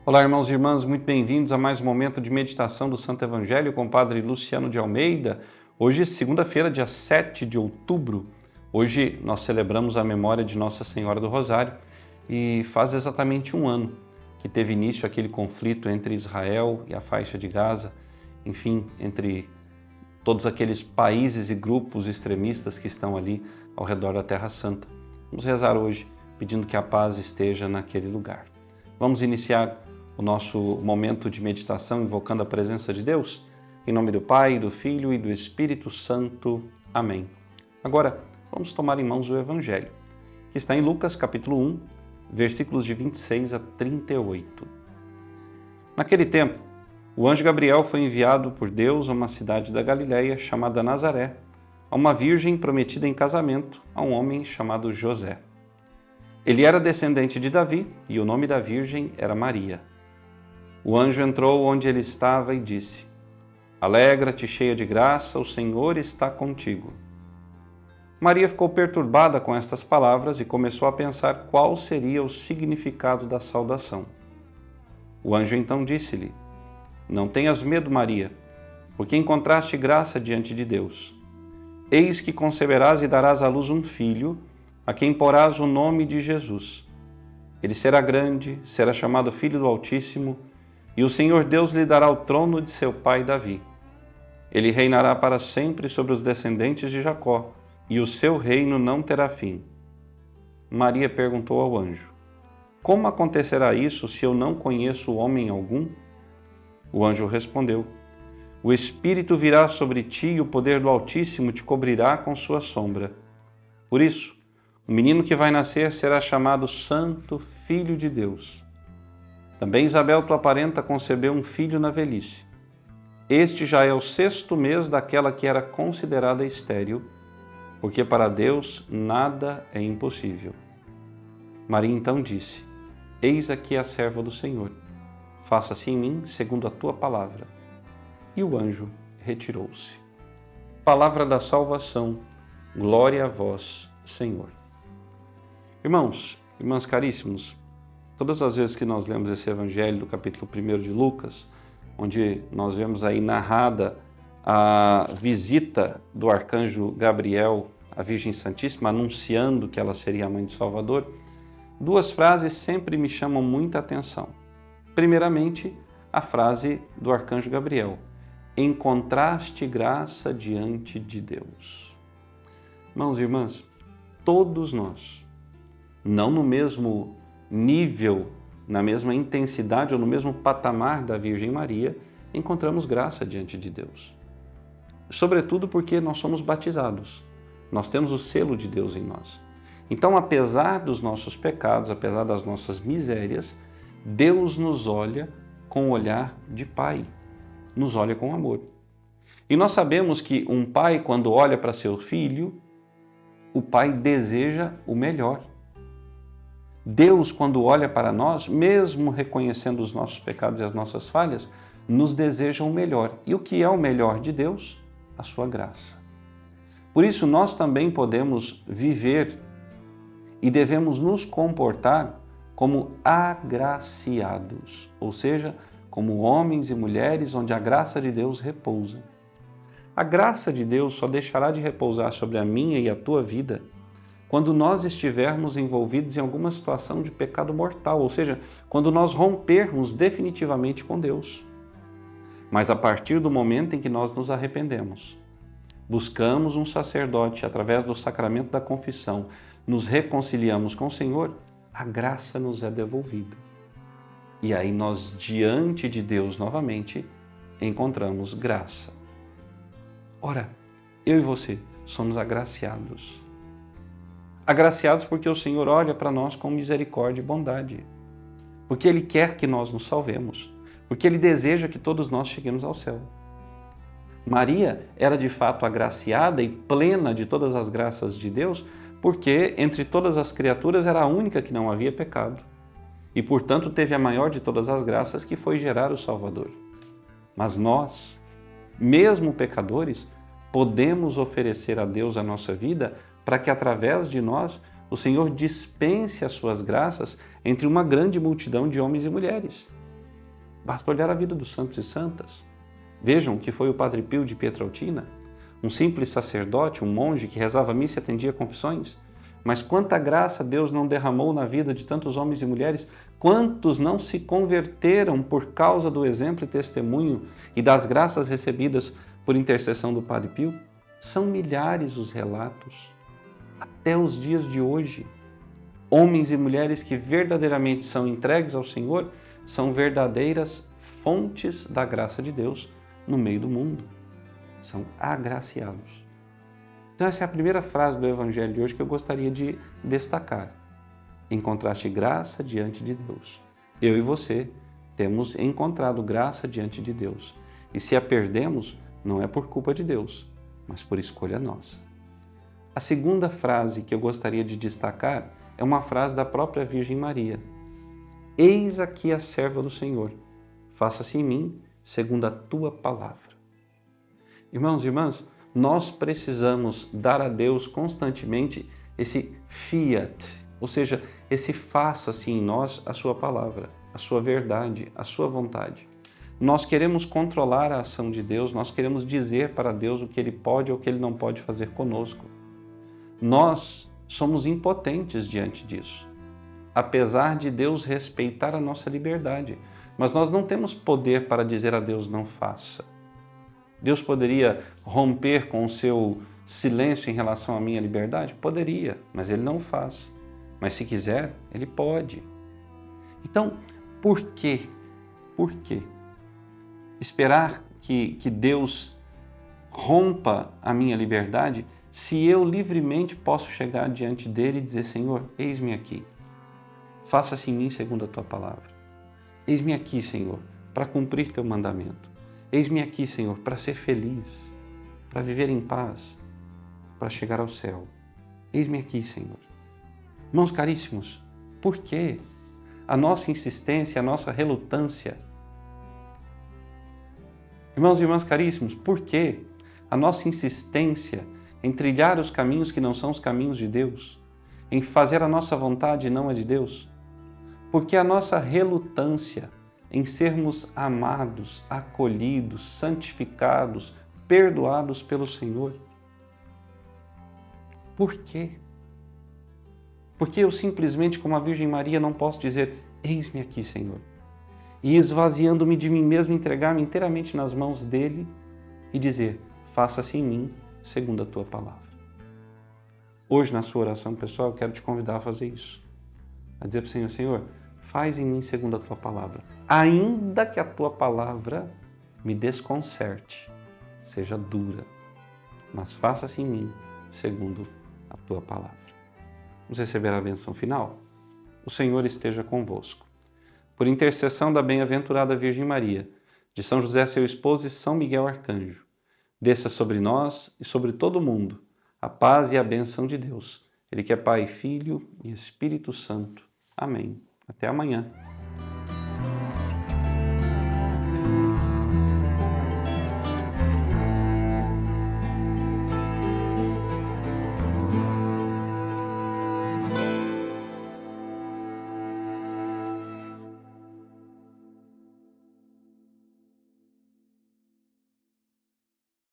Olá, irmãos e irmãs, muito bem-vindos a mais um momento de meditação do Santo Evangelho com o Padre Luciano de Almeida. Hoje, segunda-feira, dia 7 de outubro. Hoje nós celebramos a memória de Nossa Senhora do Rosário e faz exatamente um ano que teve início aquele conflito entre Israel e a faixa de Gaza, enfim, entre todos aqueles países e grupos extremistas que estão ali ao redor da Terra Santa. Vamos rezar hoje pedindo que a paz esteja naquele lugar. Vamos iniciar o nosso momento de meditação invocando a presença de Deus? Em nome do Pai, do Filho e do Espírito Santo. Amém. Agora, vamos tomar em mãos o Evangelho, que está em Lucas capítulo 1, versículos de 26 a 38. Naquele tempo, o anjo Gabriel foi enviado por Deus a uma cidade da Galileia chamada Nazaré, a uma virgem prometida em casamento a um homem chamado José. Ele era descendente de Davi e o nome da virgem era Maria. O anjo entrou onde ele estava e disse: Alegra-te, cheia de graça, o Senhor está contigo. Maria ficou perturbada com estas palavras e começou a pensar qual seria o significado da saudação. O anjo então disse-lhe: Não tenhas medo, Maria, porque encontraste graça diante de Deus. Eis que conceberás e darás à luz um filho, a quem porás o nome de Jesus. Ele será grande, será chamado Filho do Altíssimo, e o Senhor Deus lhe dará o trono de seu pai Davi. Ele reinará para sempre sobre os descendentes de Jacó, e o seu reino não terá fim. Maria perguntou ao anjo: Como acontecerá isso se eu não conheço homem algum? O anjo respondeu: O Espírito virá sobre ti e o poder do Altíssimo te cobrirá com sua sombra. Por isso, o menino que vai nascer será chamado Santo Filho de Deus. Também Isabel, tua parenta, concebeu um filho na velhice. Este já é o 6º mês daquela que era considerada estéril, porque para Deus nada é impossível. Maria então disse: Eis aqui a serva do Senhor. Faça-se em mim segundo a tua palavra. E o anjo retirou-se. Palavra da salvação. Glória a vós, Senhor. Irmãos, irmãs caríssimos, todas as vezes que nós lemos esse evangelho do capítulo 1 de Lucas, onde nós vemos aí narrada a visita do arcanjo Gabriel à Virgem Santíssima, anunciando que ela seria a mãe do Salvador, duas frases sempre me chamam muita atenção. Primeiramente, a frase do arcanjo Gabriel: encontraste graça diante de Deus. Irmãos e irmãs, todos nós, não no mesmo nível, na mesma intensidade ou no mesmo patamar da Virgem Maria, encontramos graça diante de Deus. Sobretudo porque nós somos batizados, nós temos o selo de Deus em nós. Então, apesar dos nossos pecados, apesar das nossas misérias, Deus nos olha com o olhar de Pai, nos olha com amor. E nós sabemos que um pai, quando olha para seu filho, o pai deseja o melhor. Deus, quando olha para nós, mesmo reconhecendo os nossos pecados e as nossas falhas, nos deseja o melhor. E o que é o melhor de Deus? A sua graça. Por isso, nós também podemos viver e devemos nos comportar como agraciados, ou seja, como homens e mulheres onde a graça de Deus repousa. A graça de Deus só deixará de repousar sobre a minha e a tua vida quando nós estivermos envolvidos em alguma situação de pecado mortal, ou seja, quando nós rompermos definitivamente com Deus. Mas a partir do momento em que nós nos arrependemos, buscamos um sacerdote através do sacramento da confissão, nos reconciliamos com o Senhor, a graça nos é devolvida. E aí nós, diante de Deus novamente, encontramos graça. Ora, eu e você somos agraciados. Agraciados porque o Senhor olha para nós com misericórdia e bondade. Porque Ele quer que nós nos salvemos. Porque Ele deseja que todos nós cheguemos ao céu. Maria era de fato agraciada e plena de todas as graças de Deus, porque entre todas as criaturas era a única que não havia pecado. E, portanto, teve a maior de todas as graças, que foi gerar o Salvador. Mas nós, mesmo pecadores, podemos oferecer a Deus a nossa vida para que, através de nós, o Senhor dispense as suas graças entre uma grande multidão de homens e mulheres. Basta olhar a vida dos santos e santas. Vejam o que foi o Padre Pio de Pietrelcina, um simples sacerdote, um monge que rezava missa e atendia confissões. Mas quanta graça Deus não derramou na vida de tantos homens e mulheres, quantos não se converteram por causa do exemplo e testemunho e das graças recebidas por intercessão do Padre Pio? São milhares os relatos, até os dias de hoje. Homens e mulheres que verdadeiramente são entregues ao Senhor, são verdadeiras fontes da graça de Deus no meio do mundo. São agraciados. Então essa é a primeira frase do Evangelho de hoje que eu gostaria de destacar. Encontraste graça diante de Deus. Eu e você temos encontrado graça diante de Deus. E se a perdemos, não é por culpa de Deus, mas por escolha nossa. A segunda frase que eu gostaria de destacar é uma frase da própria Virgem Maria. Eis aqui a serva do Senhor, faça-se em mim segundo a tua palavra. Irmãos e irmãs, nós precisamos dar a Deus constantemente esse fiat, ou seja, esse faça-se em nós a sua palavra, a sua verdade, a sua vontade. Nós queremos controlar a ação de Deus, nós queremos dizer para Deus o que Ele pode ou o que Ele não pode fazer conosco. Nós somos impotentes diante disso, apesar de Deus respeitar a nossa liberdade. Mas nós não temos poder para dizer a Deus não faça. Deus poderia romper com o seu silêncio em relação à minha liberdade? Poderia, mas Ele não faz. Mas se quiser, Ele pode. Então, por quê? Por quê? Esperar que Deus rompa a minha liberdade se eu livremente posso chegar diante dele e dizer, Senhor, eis-me aqui. Faça-se em mim segundo a tua palavra. Eis-me aqui, Senhor, para cumprir teu mandamento. Eis-me aqui, Senhor, para ser feliz, para viver em paz, para chegar ao céu. Eis-me aqui, Senhor. Irmãos caríssimos, por quê? A nossa insistência, a nossa relutância. Irmãos e irmãs caríssimos, por quê? A nossa insistência em trilhar os caminhos que não são os caminhos de Deus, em fazer a nossa vontade e não a de Deus. Porque a nossa relutância em sermos amados, acolhidos, santificados, perdoados pelo Senhor. Por quê? Porque eu simplesmente, como a Virgem Maria, não posso dizer, eis-me aqui, Senhor. E esvaziando-me de mim mesmo, entregar-me inteiramente nas mãos dele e dizer, faça-se em mim segundo a tua palavra. Hoje, na sua oração pessoal, eu quero te convidar a fazer isso. A dizer para o Senhor, Senhor, faz em mim segundo a tua palavra. Ainda que a tua palavra me desconcerte, seja dura, mas faça-se em mim segundo a tua palavra. Vamos receber a benção final? O Senhor esteja convosco. Por intercessão da bem-aventurada Virgem Maria, de São José, seu esposo, e São Miguel Arcanjo, desça sobre nós e sobre todo o mundo a paz e a bênção de Deus, Ele que é Pai, Filho e Espírito Santo. Amém. Até amanhã.